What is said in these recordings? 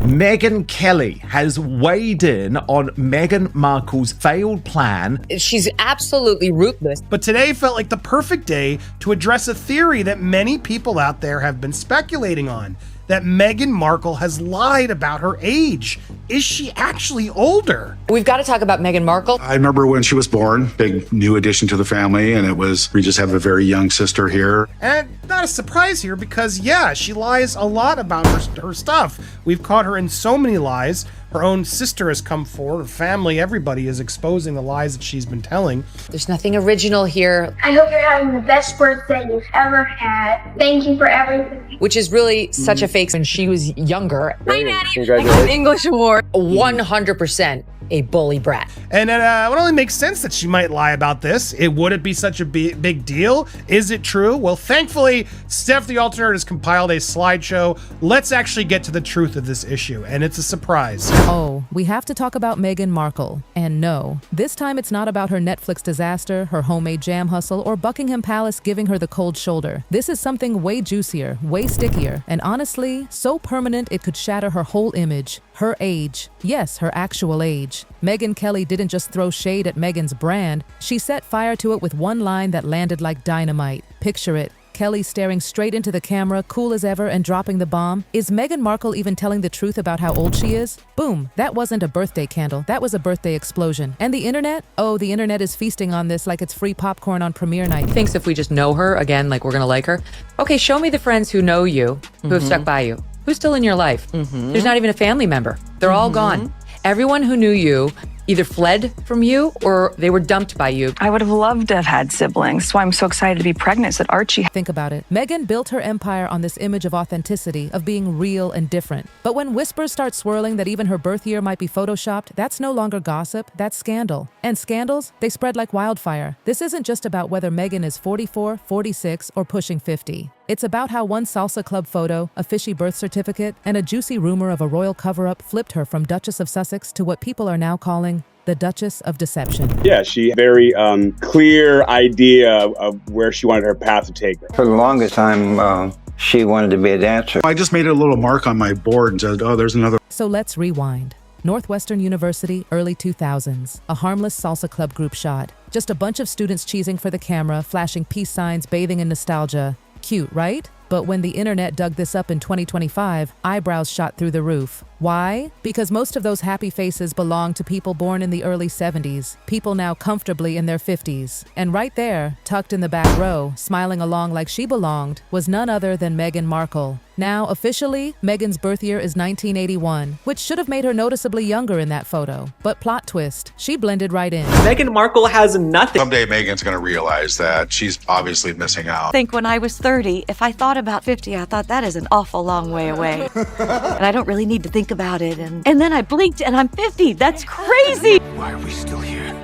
Megyn Kelly has weighed in on Meghan Markle's failed plan. She's absolutely ruthless. But today felt like the perfect day to address a theory that many people out there have been speculating on, that Meghan Markle has lied about her age. Is she actually older? We've got to talk about Meghan Markle. I remember when she was born, big new addition to the family, and we just have a very young sister here. And not a surprise here because, yeah, she lies a lot about her stuff. We've caught her in so many lies. Her own sister has come forward, her family, everybody is exposing the lies that she's been telling. There's nothing original here. I hope you're having the best birthday you've ever had. Thank you for everything. Which is really such a fake when she was younger. Hi, Daddy. Congratulations. I got an English award. 100% a bully brat. And it would only make sense that she might lie about this. Would it be such a big deal? Is it true? Well, thankfully, Steph the Alternate has compiled a slideshow. Let's actually get to the truth of this issue, and it's a surprise. Oh, we have to talk about Meghan Markle. And no, this time it's not about her Netflix disaster, her homemade jam hustle, or Buckingham Palace giving her the cold shoulder. This is something way juicier, way stickier, and honestly, so permanent it could shatter her whole image. Her age. Yes, her actual age. Megyn Kelly didn't just throw shade at Meghan's brand, she set fire to it with one line that landed like dynamite. Picture it. Kelly staring straight into the camera, cool as ever, and dropping the bomb. Is Meghan Markle even telling the truth about how old she is? Boom, that wasn't a birthday candle, that was a birthday explosion. And the internet? Oh, the internet is feasting on this like it's free popcorn on premiere night. Thinks if we just know her, again, like we're gonna like her. Okay, show me the friends who know you, who have stuck by you. Who's still in your life? There's not even a family member. They're all gone. Everyone who knew you either fled from you or they were dumped by you. I would have loved to have had siblings. That's why I'm so excited to be pregnant, said Archie. Think about it. Meghan built her empire on this image of authenticity, of being real and different. But when whispers start swirling that even her birth year might be photoshopped, that's no longer gossip, that's scandal. And scandals, they spread like wildfire. This isn't just about whether Meghan is 44, 46, or pushing 50. It's about how one salsa club photo, a fishy birth certificate, and a juicy rumor of a royal cover-up flipped her from Duchess of Sussex to what people are now calling the Duchess of Deception. Yeah, she had a very clear idea of where she wanted her path to take her. For the longest time, she wanted to be a dancer. I just made a little mark on my board and said, oh, there's another. So let's rewind. Northwestern University, early 2000s. A harmless salsa club group shot. Just a bunch of students cheesing for the camera, flashing peace signs, bathing in nostalgia. Cute, right? But when the internet dug this up in 2025, eyebrows shot through the roof. Why? Because most of those happy faces belong to people born in the early 70s, people now comfortably in their 50s. And right there, tucked in the back row, smiling along like she belonged, was none other than Meghan Markle. Now, officially, Meghan's birth year is 1981, which should have made her noticeably younger in that photo. But plot twist, she blended right in. Meghan Markle has nothing. Someday Meghan's going to realize that she's obviously missing out. I think when I was 30, if I thought about 50, I thought that is an awful long way away. And I don't really need to think about it. And then I blinked and I'm 50. That's crazy. Why are we still here?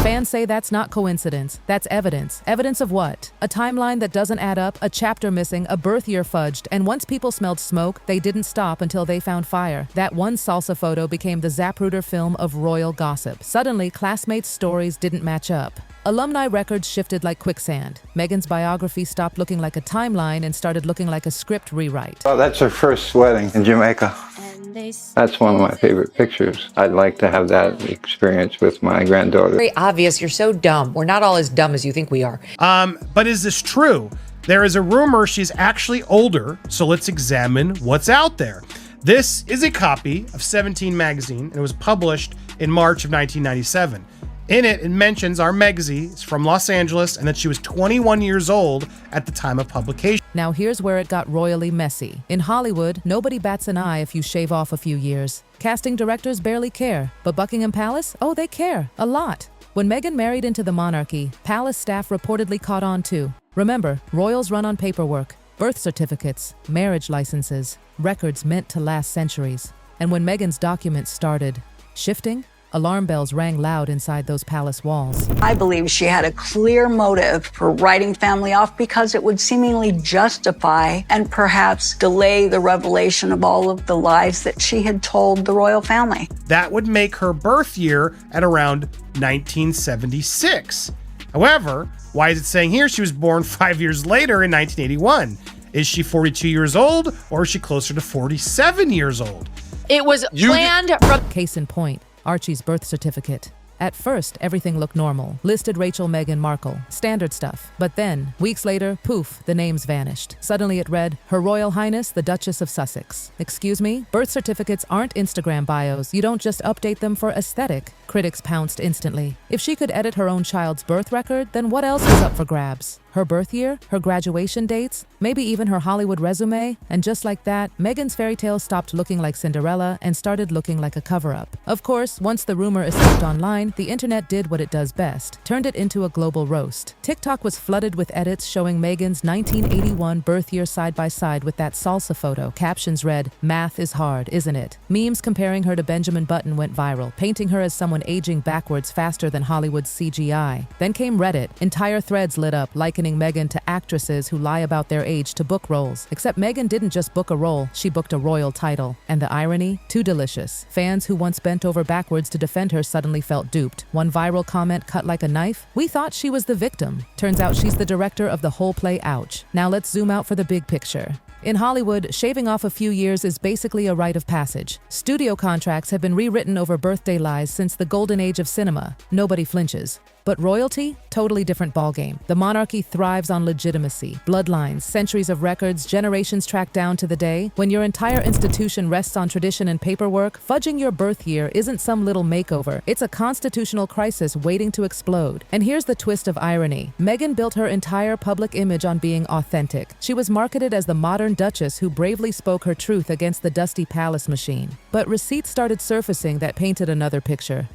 Fans say that's not coincidence. That's evidence. Evidence of what? A timeline that doesn't add up, a chapter missing, a birth year fudged, and once people smelled smoke, they didn't stop until they found fire. That one salsa photo became the Zapruder film of royal gossip. Suddenly, classmates' stories didn't match up. Alumni records shifted like quicksand. Meghan's biography stopped looking like a timeline and started looking like a script rewrite. Well, that's her first wedding in Jamaica. That's one of my favorite pictures. I'd like to have that experience with my granddaughter. Very obvious, you're so dumb. We're not all as dumb as you think we are. But is this true? There is a rumor she's actually older, so let's examine what's out there. This is a copy of 17 magazine, and it was published in March of 1997. In it, it mentions our Megzy is from Los Angeles and that she was 21 years old at the time of publication. Now here's where it got royally messy. In Hollywood, nobody bats an eye if you shave off a few years. Casting directors barely care, but Buckingham Palace? Oh, they care. A lot. When Meghan married into the monarchy, palace staff reportedly caught on too. Remember, royals run on paperwork, birth certificates, marriage licenses, records meant to last centuries. And when Meghan's documents started shifting, alarm bells rang loud inside those palace walls. I believe she had a clear motive for writing family off because it would seemingly justify and perhaps delay the revelation of all of the lies that she had told the royal family. That would make her birth year at around 1976. However, why is it saying here she was born 5 years later in 1981? Is she 42 years old or is she closer to 47 years old? It was planned from... Case in point, Archie's birth certificate. At first, everything looked normal. Listed Rachel Meghan Markle. Standard stuff. But then, weeks later, poof, the names vanished. Suddenly it read, Her Royal Highness, the Duchess of Sussex. Excuse me? Birth certificates aren't Instagram bios. You don't just update them for aesthetic. Critics pounced instantly. If she could edit her own child's birth record, then what else was up for grabs? Her birth year, her graduation dates, maybe even her Hollywood resume, and just like that, Meghan's fairy tale stopped looking like Cinderella and started looking like a cover-up. Of course, once the rumor escaped online, the internet did what it does best, turned it into a global roast. TikTok was flooded with edits showing Meghan's 1981 birth year side by side with that salsa photo. Captions read, "Math is hard, isn't it?" Memes comparing her to Benjamin Button went viral, painting her as someone aging backwards faster than Hollywood's CGI. Then came Reddit. Entire threads lit up, likening Meghan to actresses who lie about their age to book roles. Except Meghan didn't just book a role, she booked a royal title. And the irony? Too delicious. Fans who once bent over backwards to defend her suddenly felt duped. One viral comment cut like a knife. We thought she was the victim. Turns out she's the director of the whole play, ouch. Now let's zoom out for the big picture. In Hollywood, shaving off a few years is basically a rite of passage. Studio contracts have been rewritten over birthday lies since the golden age of cinema. Nobody flinches. But royalty? Totally different ballgame. The monarchy thrives on legitimacy, bloodlines, centuries of records, generations tracked down to the day. When your entire institution rests on tradition and paperwork, fudging your birth year isn't some little makeover. It's a constitutional crisis waiting to explode. And here's the twist of irony. Meghan built her entire public image on being authentic. She was marketed as the modern duchess who bravely spoke her truth against the dusty palace machine. But receipts started surfacing that painted another picture.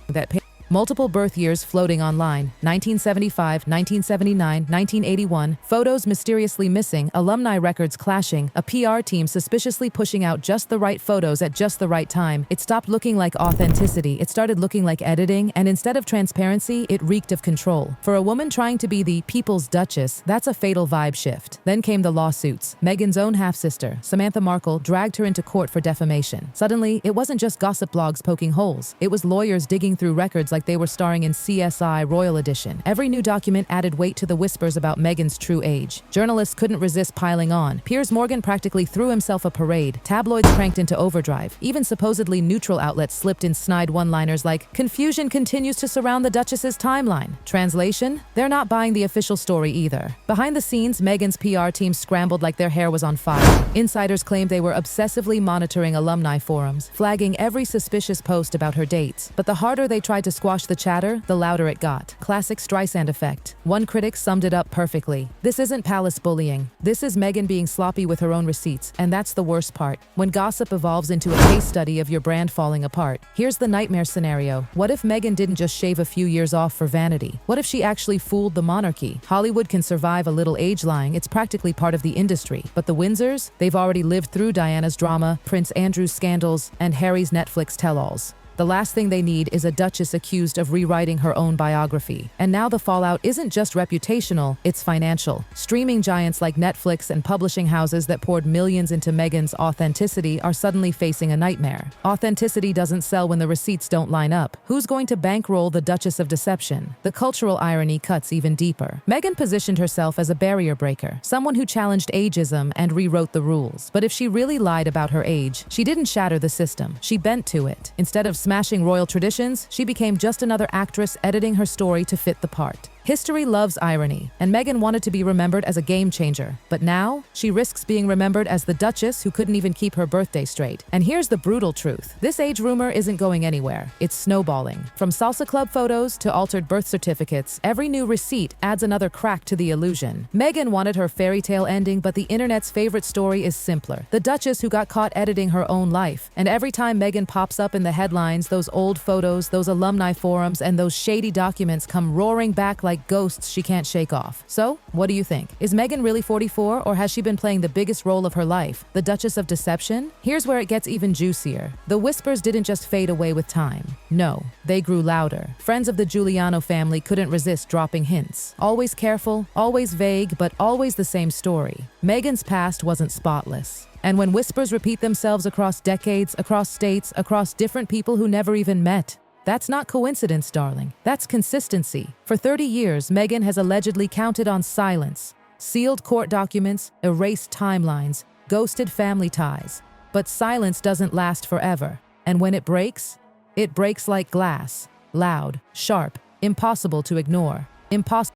Multiple birth years floating online, 1975, 1979, 1981, photos mysteriously missing, alumni records clashing, a PR team suspiciously pushing out just the right photos at just the right time. It stopped looking like authenticity, it started looking like editing, and instead of transparency, it reeked of control. For a woman trying to be the people's duchess, that's a fatal vibe shift. Then came the lawsuits. Meghan's own half-sister, Samantha Markle, dragged her into court for defamation. Suddenly, it wasn't just gossip blogs poking holes. It was lawyers digging through records like they were starring in CSI Royal Edition. Every new document added weight to the whispers about Meghan's true age. Journalists couldn't resist piling on. Piers Morgan practically threw himself a parade. Tabloids cranked into overdrive. Even supposedly neutral outlets slipped in snide one-liners like, "Confusion continues to surround the Duchess's timeline." Translation? They're not buying the official story either. Behind the scenes, Meghan's PR team scrambled like their hair was on fire. Insiders claimed they were obsessively monitoring alumni forums, flagging every suspicious post about her dates. But the harder they tried to squash the chatter, the louder it got. Classic Streisand effect. One critic summed it up perfectly. This isn't palace bullying. This is Meghan being sloppy with her own receipts, and that's the worst part. When gossip evolves into a case study of your brand falling apart. Here's the nightmare scenario. What if Meghan didn't just shave a few years off for vanity? What if she actually fooled the monarchy? Hollywood can survive a little age lying. It's practically part of the industry. But the Windsors? They've already lived through Diana's drama, Prince Andrew's scandals, and Harry's Netflix tell-alls. The last thing they need is a duchess accused of rewriting her own biography. And now the fallout isn't just reputational, it's financial. Streaming giants like Netflix and publishing houses that poured millions into Meghan's authenticity are suddenly facing a nightmare. Authenticity doesn't sell when the receipts don't line up. Who's going to bankroll the Duchess of Deception? The cultural irony cuts even deeper. Meghan positioned herself as a barrier breaker, someone who challenged ageism and rewrote the rules. But if she really lied about her age, she didn't shatter the system, she bent to it. Instead of smashing royal traditions, she became just another actress editing her story to fit the part. History loves irony, and Meghan wanted to be remembered as a game changer. But now, she risks being remembered as the duchess who couldn't even keep her birthday straight. And here's the brutal truth. This age rumor isn't going anywhere. It's snowballing. From salsa club photos to altered birth certificates, every new receipt adds another crack to the illusion. Meghan wanted her fairy tale ending, but the internet's favorite story is simpler. The duchess who got caught editing her own life. And every time Meghan pops up in the headlines, those old photos, those alumni forums, and those shady documents come roaring back like ghosts she can't shake off. So, what do you think? Is Meghan really 44, or has she been playing the biggest role of her life, the Duchess of Deception? Here's where it gets even juicier. The whispers didn't just fade away with time. No, they grew louder. Friends of the Giuliano family couldn't resist dropping hints. Always careful, always vague, but always the same story. Meghan's past wasn't spotless. And when whispers repeat themselves across decades, across states, across different people who never even met, that's not coincidence, darling. That's consistency. For 30 years, Meghan has allegedly counted on silence. Sealed court documents, erased timelines, ghosted family ties. But silence doesn't last forever. And when it breaks like glass. Loud, sharp, impossible to ignore. Impossible.